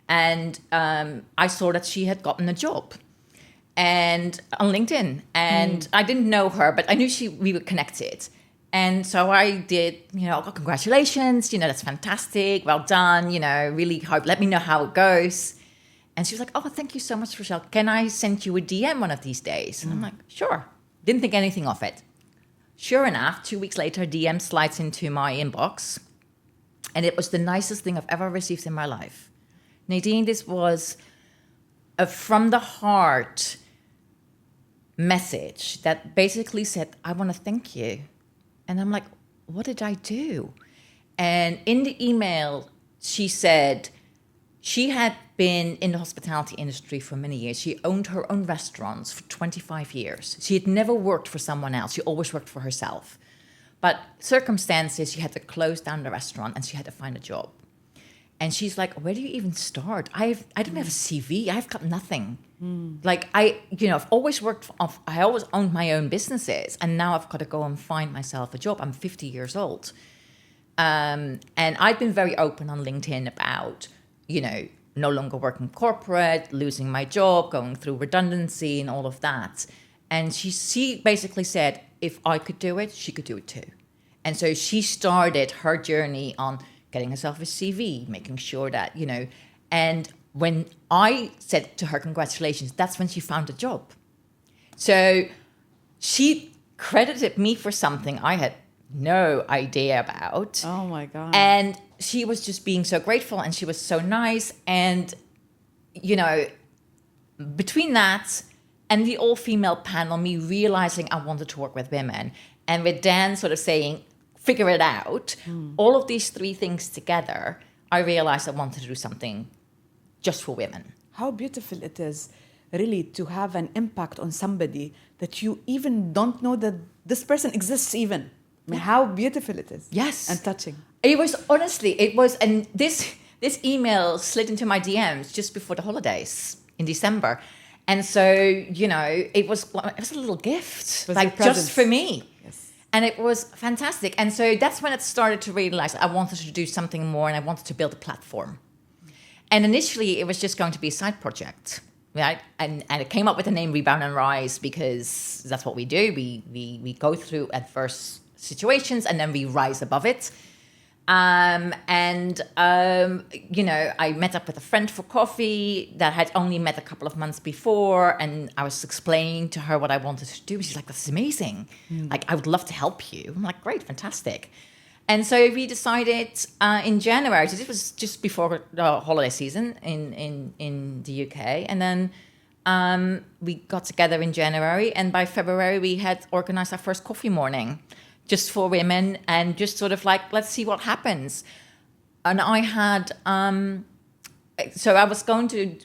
And I saw that she had gotten a job and on LinkedIn. And I didn't know her, but I knew we were connected. And so I did, congratulations, that's fantastic, well done, really hope, let me know how it goes. And she was like, oh, thank you so much, Rachelle. Can I send you a DM one of these days? And I'm like, sure. Didn't think anything of it. Sure enough, 2 weeks later, DM slides into my inbox. And it was the nicest thing I've ever received in my life. Nadine, this was a from the heart message that basically said, I want to thank you. And I'm like, what did I do? And in the email, she said she had been in the hospitality industry for many years. She owned her own restaurants for 25 years. She had never worked for someone else. She always worked for herself. But circumstances, she had to close down the restaurant and she had to find a job. And she's like, where do you even start? I don't have a CV. I've got nothing. Like I've always I always owned my own businesses, and now I've got to go and find myself a job. I'm 50 years old. And I've been very open on LinkedIn about, no longer working corporate, losing my job, going through redundancy and all of that. And she basically said, if I could do it, she could do it too. And so she started her journey on getting herself a CV, making sure that, and when I said to her, congratulations, that's when she found a job. So she credited me for something I had no idea about. Oh my God. And she was just being so grateful, and she was so nice. And, you know, between that and the all-female panel, me realizing I wanted to work with women, and with Dan sort of saying, figure it out, all of these three things together, I realized I wanted to do something just for women. How beautiful it is, really, to have an impact on somebody that you even don't know that this person exists even. I mean, how beautiful it is. Yes. And touching. It was, and this email slid into my DMs just before the holidays in December. And so, you know, it was a little gift, like just for me. Yes. And it was fantastic. And so that's when it started to realize I wanted to do something more, and I wanted to build a platform. And initially it was just going to be a side project, right? And it came up with the name Rebound and Rise because that's what we do. We go through adverse situations and then we rise above it. You know, I met up with a friend for coffee that had only met a couple of months before, and I was explaining to her what I wanted to do. She's like, "This is amazing. Like, I would love to help you." I'm like, "Great, fantastic." And so we decided in January. So this was just before the holiday season in the UK, and then we got together in January, and by February we had organized our first coffee morning, just for women, and just sort of like, let's see what happens. And I had, so I was going to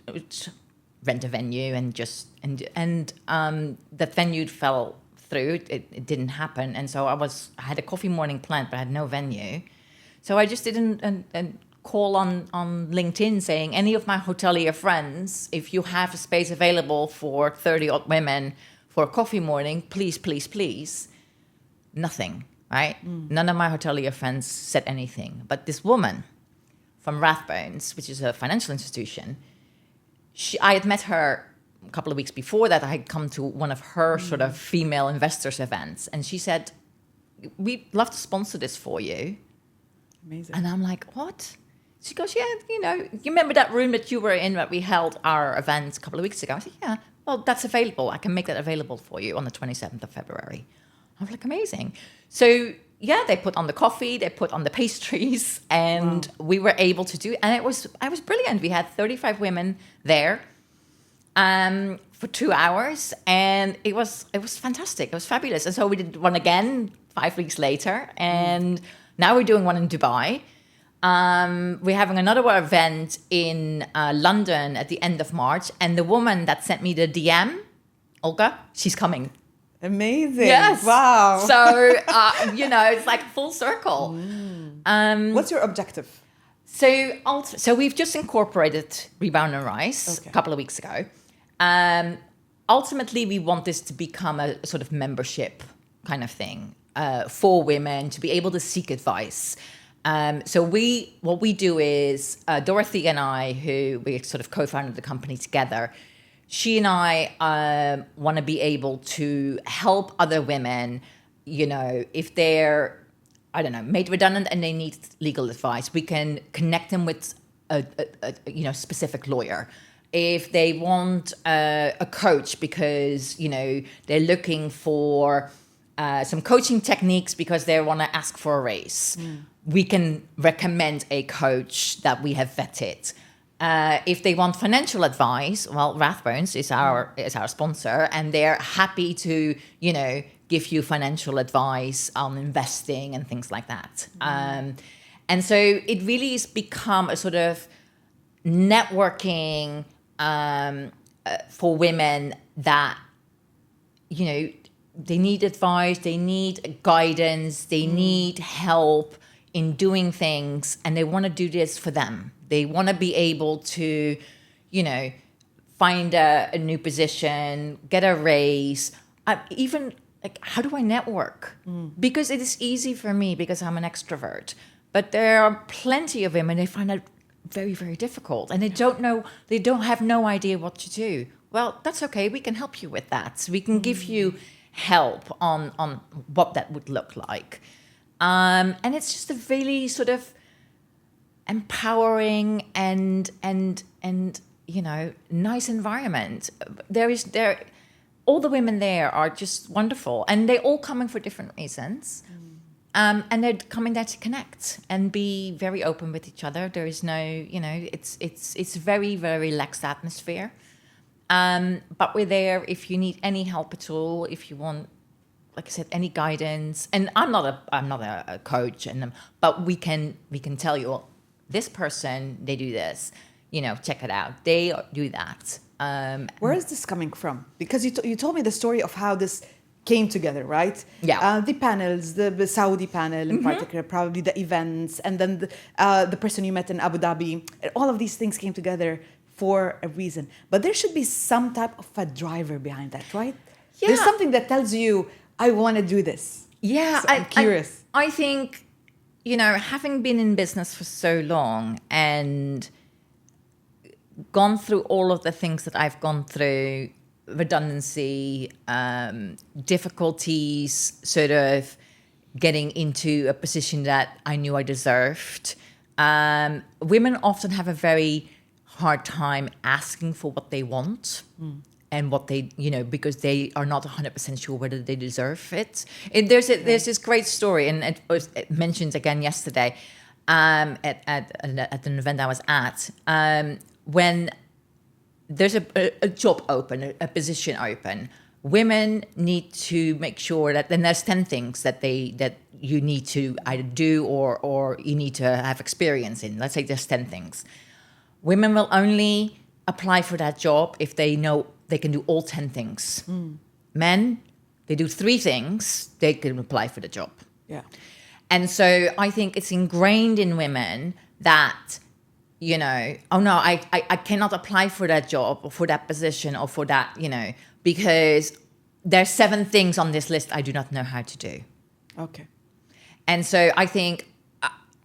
rent a venue and the venue fell through. It didn't happen. And so I had a coffee morning planned, but I had no venue. So I just did a call on LinkedIn saying, any of my hotelier friends, if you have a space available for 30 odd women for a coffee morning, please, please, please. Nothing, right? None of my hotelier friends said anything. But this woman from Rathbones, which is a financial institution, I had met her a couple of weeks before that. I had come to one of her sort of female investors events, and she said, "We'd love to sponsor this for you." Amazing. And I'm like, "What?" She goes, "Yeah, you know, you remember that room that you were in that we held our event a couple of weeks ago?" I said, "Yeah, well, that's available. I can make that available for you on the 27th of February. I was like, amazing. So yeah, they put on the coffee, they put on the pastries, and we were able to do, and it was brilliant. We had 35 women there for 2 hours, and it was fantastic. It was fabulous. And so we did one again 5 weeks later, and now we're doing one in Dubai. We're having another event in London at the end of March, and the woman that sent me the DM, Olga, she's coming. Amazing. Yes. Wow. So, you know, it's like full circle. What's your objective? So we've just incorporated Rebound and Rise a couple of weeks ago. Ultimately, we want this to become a sort of membership kind of thing for women to be able to seek advice. So what we do is Dorothy and I, who we sort of co-founded the company together, she and I want to be able to help other women, you know, if they're, I don't know, made redundant and they need legal advice, we can connect them with a specific lawyer. If they want a coach because, you know, they're looking for some coaching techniques because they want to ask for a raise, we can recommend a coach that we have vetted. If they want financial advice, well, Rathbones is our sponsor, and they're happy to, you know, give you financial advice on investing and things like that. And so it really has become a sort of networking for women that, you know, they need advice, they need guidance, they need help in doing things, and they want to do this for them. They want to be able to, you know, find a new position, get a raise, even like, how do I network? Because it is easy for me because I'm an extrovert. But there are plenty of women, they find it very, very difficult, and they don't have no idea what to do. Well, that's okay. We can help you with that. We can give you help on what that would look like. And it's just a really sort of empowering and you know, nice environment. all the women there are just wonderful, and they're all coming for different reasons. And they're coming there to connect and be very open with each other. There is no, it's very, very relaxed atmosphere. But we're there if you need any help at all, if you want, like I said, any guidance. And I'm not a coach, but we can tell you, well, this person, they do this, check it out. They do that. Where is this coming from? Because you told me the story of how this came together, right? Yeah. The panels, the Saudi panel in particular, probably the events, and then the person you met in Abu Dhabi. All of these things came together for a reason. But there should be some type of a driver behind that, right? Yeah. There's something that tells you, I want to do this. Yeah. So I'm curious. I think, having been in business for so long and gone through all of the things that I've gone through, redundancy, difficulties, sort of getting into a position that I knew I deserved. Women often have a very hard time asking for what they want and what they, because they are not 100% sure whether they deserve it. And there's this great story, and it was mentioned again yesterday at an event I was at, when there's a job open, a position open, women need to make sure that then there's 10 things that you need to either do or you need to have experience in. Let's say there's 10 things. Women will only apply for that job if they know they can do all 10 things. Men, they do 3 things, they can apply for the job. Yeah. And so I think it's ingrained in women that, oh no, I cannot apply for that job or for that position or for that, because there's 7 things on this list I do not know how to do. Okay. And so I think,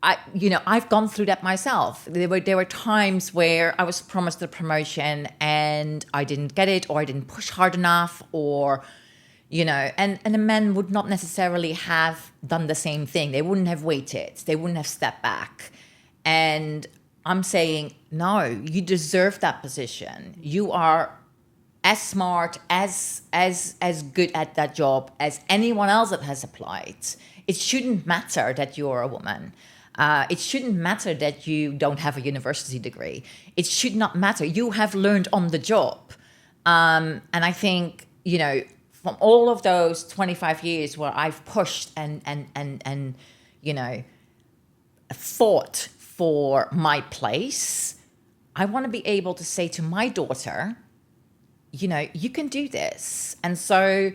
I've gone through that myself. There were times where I was promised a promotion and I didn't get it, or I didn't push hard enough, or, and the men would not necessarily have done the same thing. They wouldn't have waited. They wouldn't have stepped back. And I'm saying, no, you deserve that position. You are as smart, as good at that job as anyone else that has applied. It shouldn't matter that you're a woman. It shouldn't matter that you don't have a university degree. It should not matter. You have learned on the job. And I think, from all of those 25 years where I've pushed and fought for my place, I want to be able to say to my daughter, you can do this. And so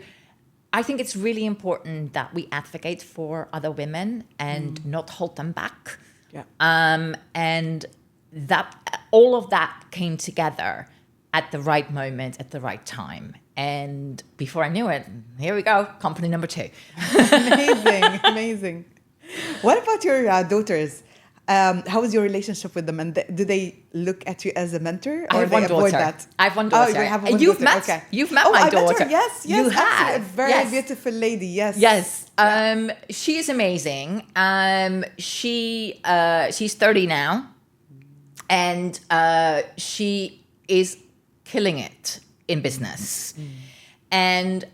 I think it's really important that we advocate for other women and not hold them back. Yeah. And that all of that came together at the right moment, at the right time. And before I knew it, here we go, company number 2. Amazing. What about your daughters? How is your relationship with them? And do they look at you as a mentor, or they avoid that? I have one daughter. Oh, you have one You've daughter. met, Okay. You've met my daughter. Met her. Yes, you have. A very beautiful lady. Yes. Yes. She is amazing. She's 30 now, and she is killing it in business. And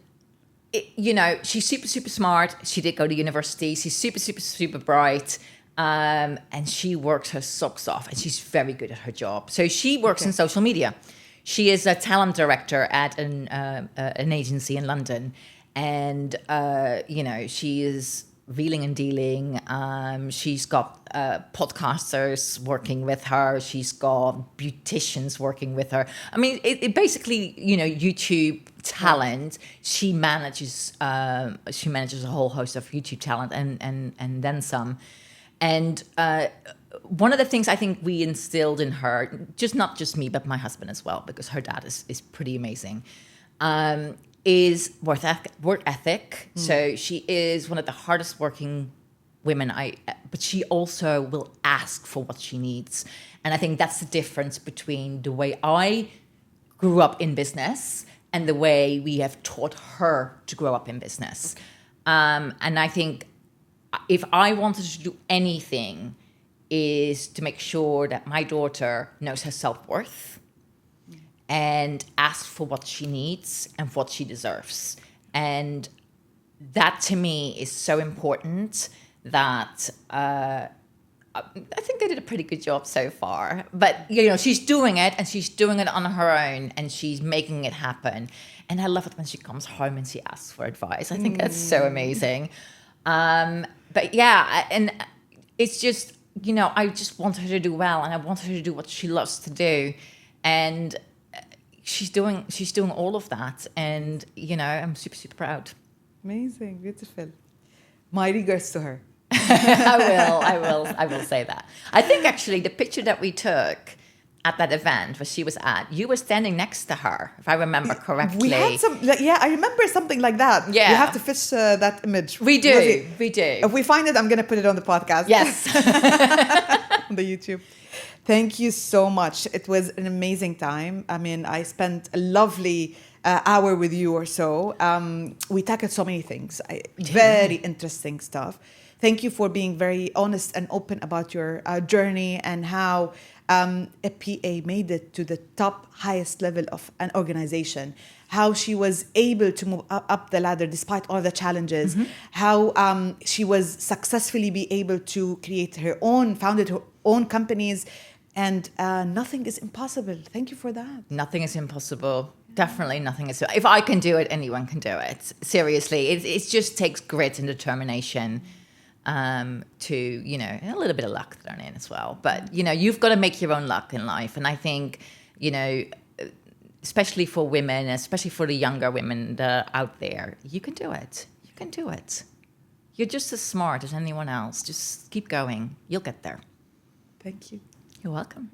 she's super, super smart. She did go to university. She's super, super, super bright. And she works her socks off, and she's very good at her job. So she works in social media. She is a talent director at an agency in London, and she is wheeling and dealing. She's got podcasters working with her. She's got beauticians working with her. I mean, it basically, YouTube talent. She manages a whole host of YouTube talent and then some. And one of the things I think we instilled in her, not just me, but my husband as well, because her dad is pretty amazing, is work ethic. So she is one of the hardest working women but she also will ask for what she needs. And I think that's the difference between the way I grew up in business and the way we have taught her to grow up in business. And I think if I wanted to do anything, is to make sure that my daughter knows her self-worth and asks for what she needs and what she deserves. And that to me is so important that I think they did a pretty good job so far. But, she's doing it, and she's doing it on her own, and she's making it happen. And I love it when she comes home and she asks for advice. I think that's so amazing. But yeah, and it's just, I just want her to do well, and I want her to do what she loves to do. And she's doing all of that. And, I'm super, super proud. Amazing, beautiful. My regards to her. I will say that. I think actually the picture that we took at that event where she was at, you were standing next to her, if I remember correctly. We had I remember something like that. Yeah. You have to fish that image. We do. If we find it, I'm going to put it on the podcast. Yes. On the YouTube. Thank you so much. It was an amazing time. I mean, I spent a lovely hour with you or so. We tackled so many things. Very interesting stuff. Thank you for being very honest and open about your journey and how a PA made it to the top, highest level of an organization. How she was able to move up the ladder despite all the challenges. How she was successfully be able to founded her own companies. And nothing is impossible. Thank you for that. Nothing is impossible. Definitely nothing is. If I can do it, anyone can do it. Seriously, it just takes grit and determination. To, a little bit of luck thrown in as well. But, you've got to make your own luck in life. And I think, especially for women, especially for the younger women that are out there, you can do it. You can do it. You're just as smart as anyone else. Just keep going. You'll get there. Thank you. You're welcome.